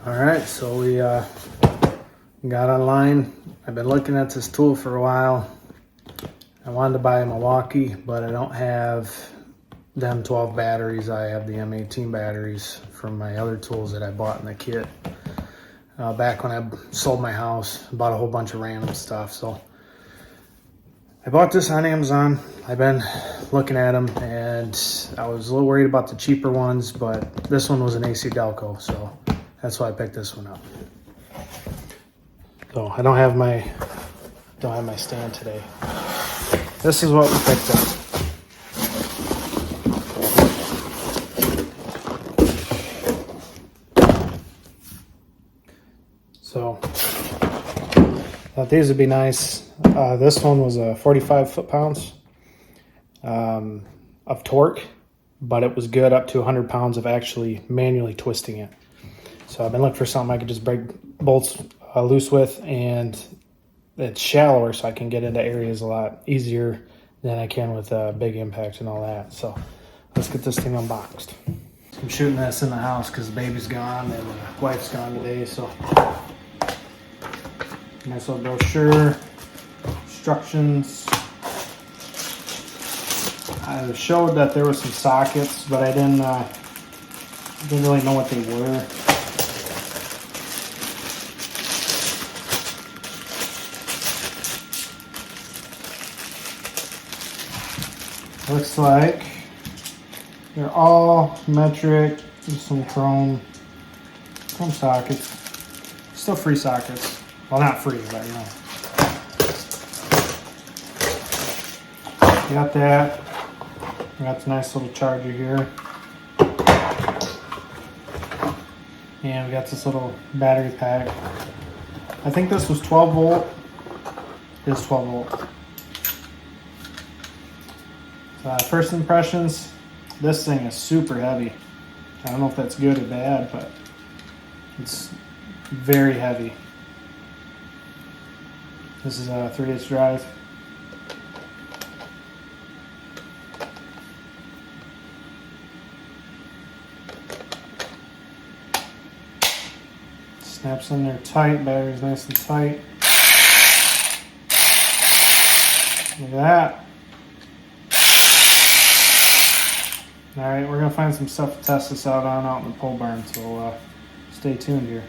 All right, so we got online. I've been looking at this tool for a while. I wanted to buy a Milwaukee, but I don't have the M12 batteries. I have the M18 batteries from my other tools that I bought in the kit. Back when I sold my house, bought a whole bunch of random stuff. So I bought this on Amazon. I've been looking at them and I was a little worried about the cheaper ones, but this one was an AC Delco, so that's why I picked this one up. So I don't have my stand today. This is what we picked up. So thought these would be nice. This one was a 45 foot-pounds of torque, but it was good up to 100 pounds of actually manually twisting it. So I've been looking for something I could just break bolts loose with, and it's shallower, so I can get into areas a lot easier than I can with big impact and all that. So let's get this thing unboxed. I'm shooting this in the house because the baby's gone and the wife's gone today. So nice little brochure, instructions. I showed that there were some sockets, but I didn't really know what they were. Looks like they're all metric with some chrome sockets. Still free sockets. Well, not free, but you know. Got that. Got the nice little charger here. And we got this little battery pack. I think this was 12 volt. It is 12 volt. First impressions, this thing is super heavy. I don't know if that's good or bad, but it's very heavy. This is a 3/8 drive. Snaps in there tight, battery's nice and tight. Look at that. All right, we're gonna find some stuff to test this out in the pole barn, so stay tuned here.